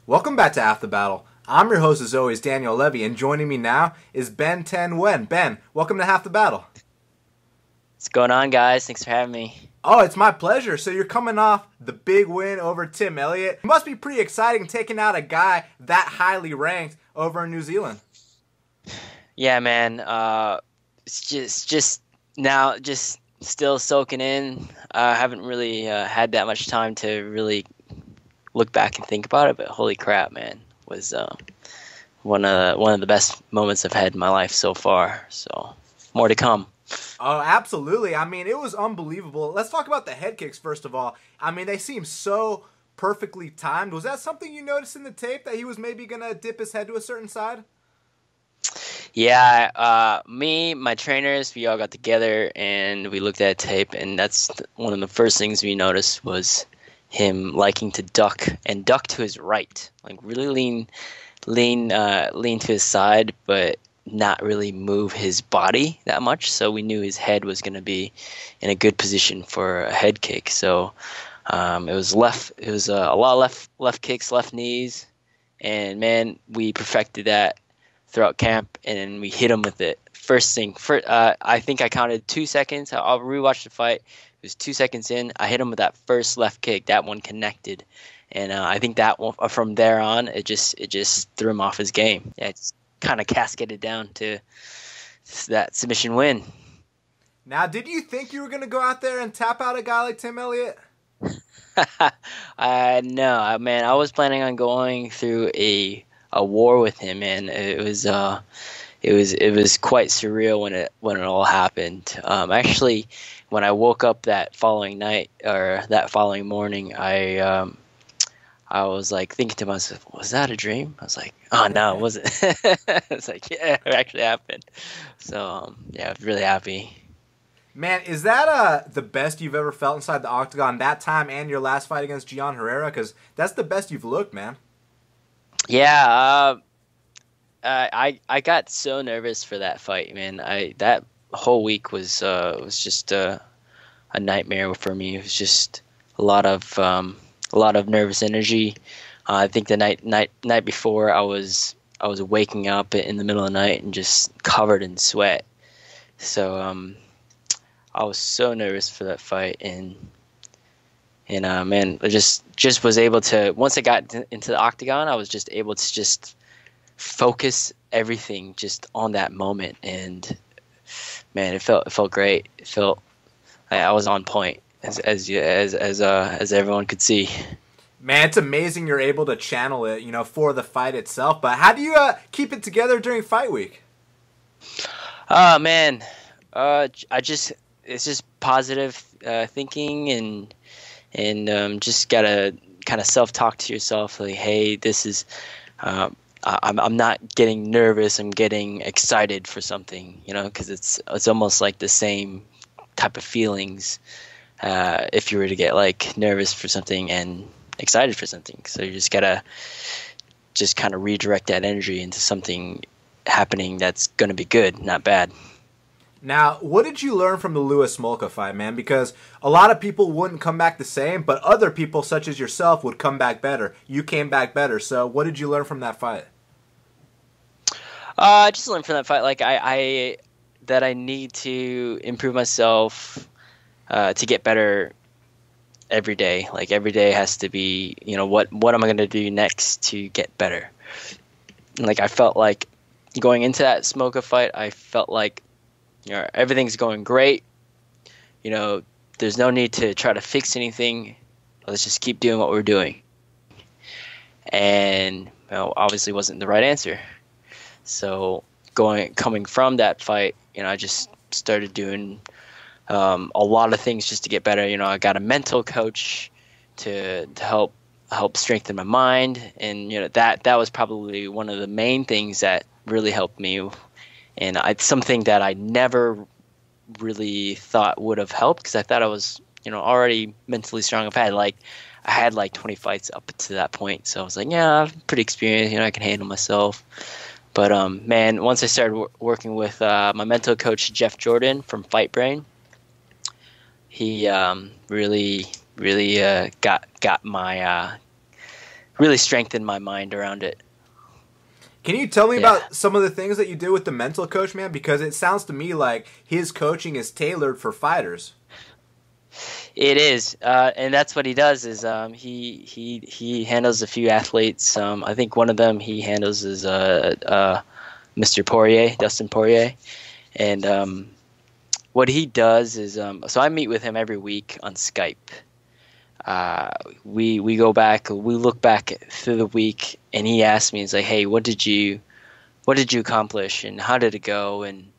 Welcome back to After Battle. I'm your host as always, Daniel Levi, and joining me now is Ben Nguyen. Ben, welcome to Half the Battle. What's going on, guys? Thanks for having me. Oh, it's my pleasure. So you're coming off the big win over Tim Elliott. It must be pretty exciting taking out a guy that highly ranked over in New Zealand. Yeah, man. It's just now, just still soaking in. I haven't really had that much time to really look back and think about it, but holy crap, man, was one of the best moments I've had in my life so far. So more to come. Oh, absolutely. I mean, it was unbelievable. Let's talk about the head kicks first of all. I mean, they seem so perfectly timed. Was that something you noticed in the tape, that he was maybe going to dip his head to a certain side? Yeah, my trainers, we all got together and we looked at tape, and that's one of the first things we noticed was him liking to duck to his right, like really lean to his side, but not really move his body that much. So we knew his head was going to be in a good position for a head kick. So it was a lot of left kicks, left knees, and man, we perfected that throughout camp, and we hit him with it. I think I counted 2 seconds. I'll rewatch the fight. It was 2 seconds in. I hit him with that first left kick. That one connected, and I think that one, from there on, it just threw him off his game. Yeah, it's kind of cascaded down to that submission win. Now, did you think you were going to go out there and tap out a guy like Tim Elliott? No, man. I was planning on going through a war with him, and it was quite surreal when it all happened. Actually, when I woke up that following night or that following morning, I was like thinking to myself, was that a dream? I was like, oh no, it wasn't. It's like, yeah, it actually happened. So yeah, I was really happy. Man, is that the best you've ever felt inside the octagon that time and your last fight against Gian Herrera? Because that's the best you've looked, man. Yeah, I got so nervous for that fight, man. That whole week was just a nightmare for me. It was just a lot of nervous energy. I think the night before, I was waking up in the middle of the night and just covered in sweat. So I was so nervous for that fight, and man, I just was able to, once I got into the octagon, I was just able to just focus everything just on that moment, and man, it felt great. It felt I was on point, as everyone could see. Man, it's amazing you're able to channel it, for the fight itself. But how do you keep it together during fight week? Man, it's just positive thinking, and just gotta kind of self-talk to yourself, like, hey, this is I'm not getting nervous, I'm getting excited for something, because it's almost like the same type of feelings if you were to get like nervous for something and excited for something. So you just gotta just kind of redirect that energy into something happening that's gonna be good, not bad. Now, what did you learn from the Lewis Smolka fight, man? Because a lot of people wouldn't come back the same, but other people, such as yourself, would come back better. You came back better. So what did you learn from that fight? I just learned from that fight, like that I need to improve myself to get better every day. Like every day has to be, what am I going to do next to get better? Like I felt like going into that Smolka fight, I felt like, everything's going great. There's no need to try to fix anything. Let's just keep doing what we're doing. And obviously wasn't the right answer. So coming from that fight, I just started doing a lot of things just to get better. I got a mental coach to help strengthen my mind, and that was probably one of the main things that really helped me. And it's something that I never really thought would have helped, because I thought I was, already mentally strong. I had like 20 fights up to that point, so I was like, yeah, I'm pretty experienced. I can handle myself. But man, once I started working with my mental coach Jeff Jordan from Fight Brain, he really got my really strengthened my mind around it. Can you tell me Yeah. about some of the things that you do with the mental coach, man? Because it sounds to me like his coaching is tailored for fighters. It is, and that's what he does. Is he handles a few athletes. I think one of them he handles is Mr. Poirier, Dustin Poirier, and what he does is so I meet with him every week on Skype. We go back, we look back through the week, and he asks me, he's like, "Hey, what did you accomplish, and how did it go?" And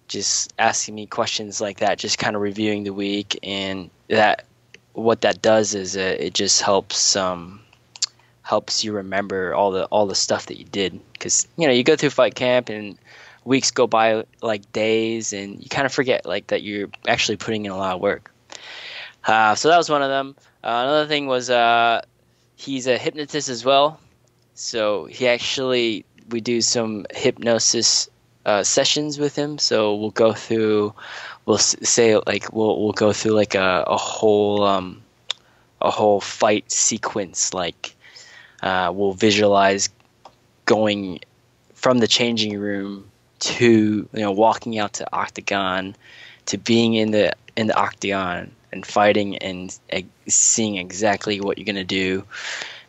just asking me questions like that, just kind of reviewing the week, and what that does is it just helps you remember all the stuff that you did, because you go through fight camp and weeks go by like days, and you kind of forget like that you're actually putting in a lot of work. So that was one of them. Another thing was he's a hypnotist as well, so we do some hypnosis sessions with him. So we'll go through like a whole fight sequence. Like we'll visualize going from the changing room to walking out to octagon, to being in the octagon and fighting and seeing exactly what you're gonna do.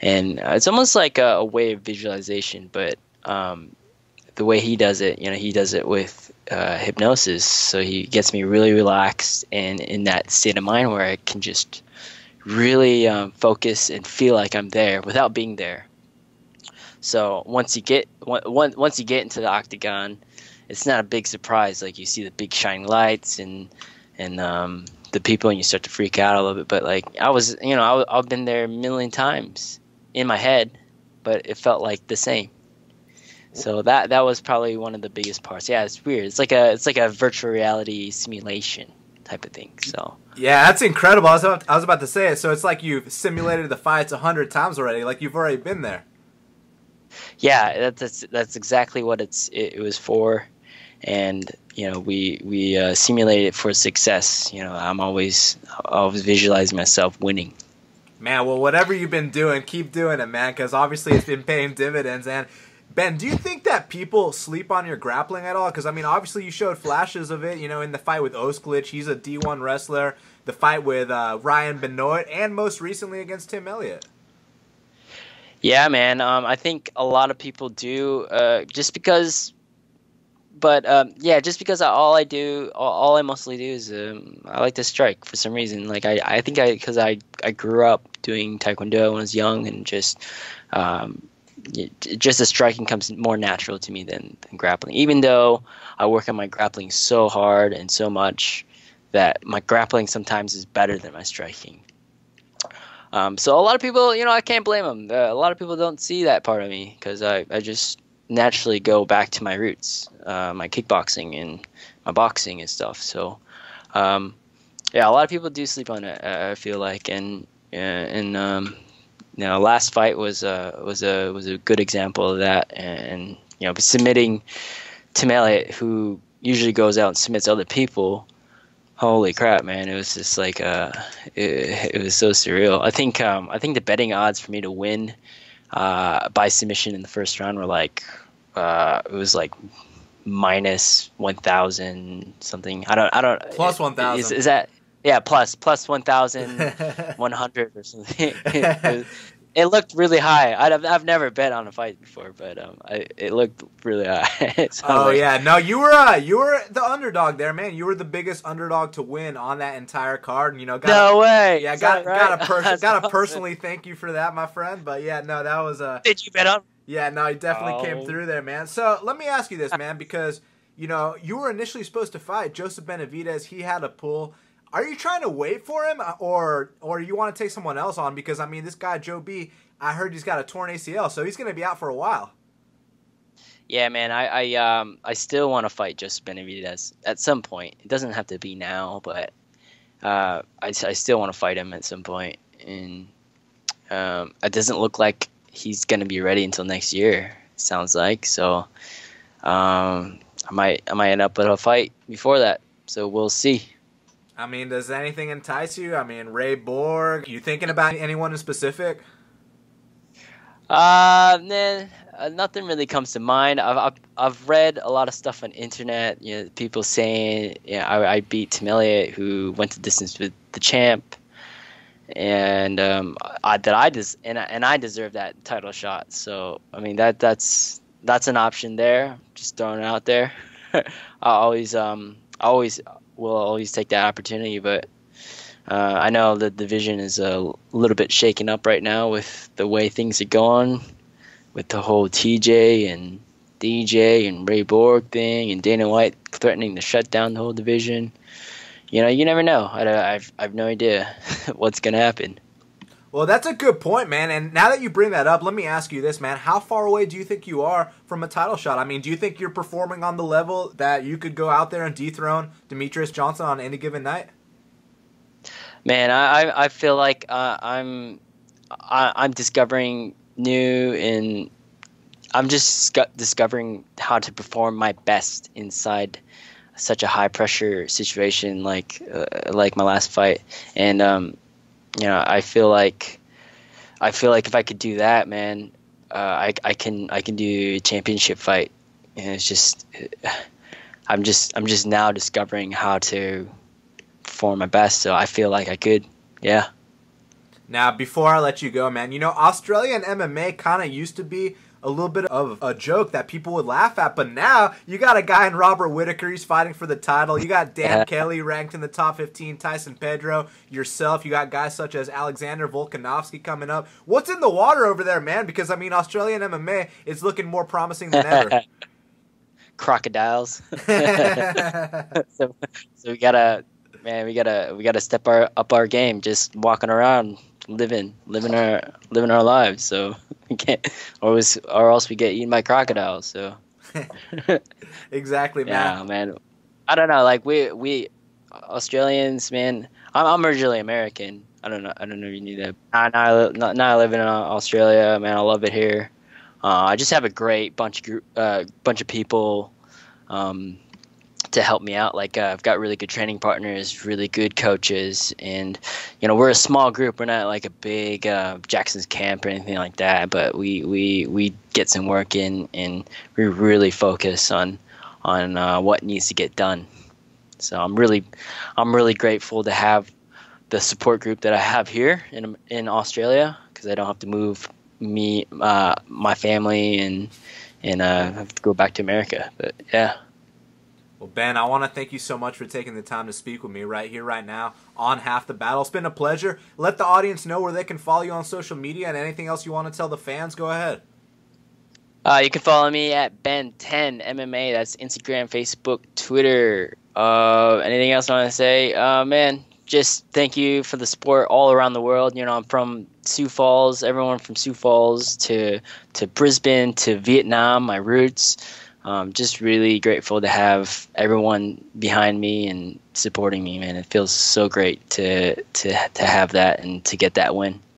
And it's almost like a way of visualization, but the way he does it, he does it with hypnosis. So he gets me really relaxed and in that state of mind where I can just really focus and feel like I'm there without being there. So once you get into the octagon, it's not a big surprise. Like you see the big shining lights and the people, and you start to freak out a little bit. But like I've been there a million times in my head, but it felt like the same. So that was probably one of the biggest parts. Yeah, it's weird. It's like a virtual reality simulation type of thing. So yeah, that's incredible. I was about to say it. So it's like you've simulated the fights 100 times already. Like you've already been there. Yeah, that's exactly what it was for, and we simulate it for success. I'll always visualize myself winning. Man, well, whatever you've been doing, keep doing it, man, because obviously it's been paying dividends. And Ben, do you think that people sleep on your grappling at all? Because, I mean, obviously you showed flashes of it, in the fight with Osklich. He's a D1 wrestler. The fight with Ryan Benoit, and most recently against Tim Elliott. Yeah, man. I think a lot of people do, just because all I mostly do is I like to strike for some reason. Like I think because I grew up doing Taekwondo when I was young, and just the striking comes more natural to me than grappling. Even though I work on my grappling so hard and so much that my grappling sometimes is better than my striking. So a lot of people, I can't blame them. A lot of people don't see that part of me because I just naturally go back to my roots, my kickboxing and my boxing and stuff. So, yeah, a lot of people do sleep on it. I feel like, and last fight was a good example of that. And submitting Tim Elliott, who usually goes out and submits other people. Holy crap, man! It was just like it was so surreal. I think the betting odds for me to win by submission in the first round were like it was like minus 1,000 something. I don't plus 1,000. Is that plus 1,100 or something. It looked really high. I've never bet on a fight before, but it looked really high. So yeah, no, you were the underdog there, man. You were the biggest underdog to win on that entire card, and no way. Yeah, gotta personally thank you for that, my friend. But yeah, no, that was Did you bet on? Yeah, no, he definitely came through there, man. So let me ask you this, man, because you were initially supposed to fight Joseph Benavidez. He had a pull. Are you trying to wait for him, or you want to take someone else on? Because, I mean, this guy, Joe B., I heard he's got a torn ACL, so he's going to be out for a while. Yeah, man, I still want to fight Joseph Benavidez at some point. It doesn't have to be now, but I still want to fight him at some point. And it doesn't look like he's going to be ready until next year, it sounds like. So I might end up with a fight before that. So we'll see. I mean, does anything entice you? I mean, Ray Borg. You thinking about anyone in specific? Man, nothing really comes to mind. I've read a lot of stuff on internet. You know, people saying, yeah, I beat Tim Elliott, who went the distance with the champ, and I deserve that title shot. So I mean that's an option there. Just throwing it out there. I always will always take that opportunity, but. I know the division is a little bit shaken up right now with the way things are going, with the whole TJ and DJ and Ray Borg thing, and Dana White threatening to shut down the whole division. You know, you never know. I've no idea what's gonna happen. Well, that's a good point, man. And now that you bring that up, let me ask you this, man. How far away do you think you are from a title shot? I mean, do you think you're performing on the level that you could go out there and dethrone Demetrius Johnson on any given night? Man, I feel like I'm discovering new, and I'm just discovering how to perform my best inside such a high pressure situation like my last fight. And you know, I feel like if I could do that, man, I can do a championship fight. And it's just I'm just now discovering how to perform my best, so I feel like I could, yeah. Now, before I let you go, man, you know, Australian MMA kind of used to be a little bit of a joke that people would laugh at, but now you got a guy in Robert Whittaker, he's fighting for the title. You got Dan Kelly ranked in the top 15, Tyson Pedro, yourself. You got guys such as Alexander Volkanovski coming up. What's in the water over there, man? Because, I mean, Australian MMA is looking more promising than ever. Crocodiles. so we gotta step up our game. Just walking around, living our lives. So we can't, or else we get eaten by crocodiles. So exactly, man. Yeah, man. I don't know. Like we Australians, man. I'm originally American. I don't know if you knew that. Now I live in Australia, man. I love it here. I just have a great bunch of people. To help me out. Like I've got really good training partners, really good coaches, and you know, we're a small group. We're not like a big Jackson's camp or anything like that, but we get some work in, and we really focus on what needs to get done. So I'm really grateful to have the support group that I have here in Australia, because I don't have to move my family and have to go back to America. But yeah. Well, Ben, I want to thank you so much for taking the time to speak with me right here, right now, on Half the Battle. It's been a pleasure. Let the audience know where they can follow you on social media, and anything else you want to tell the fans, go ahead. You can follow me at Ben10 MMA. That's Instagram, Facebook, Twitter. Anything else I want to say? Man, just thank you for the support all around the world. You know, I'm from Sioux Falls. Everyone from Sioux Falls to Brisbane to Vietnam, my roots. Just really grateful to have everyone behind me and supporting me, man. It feels so great to have that and to get that win.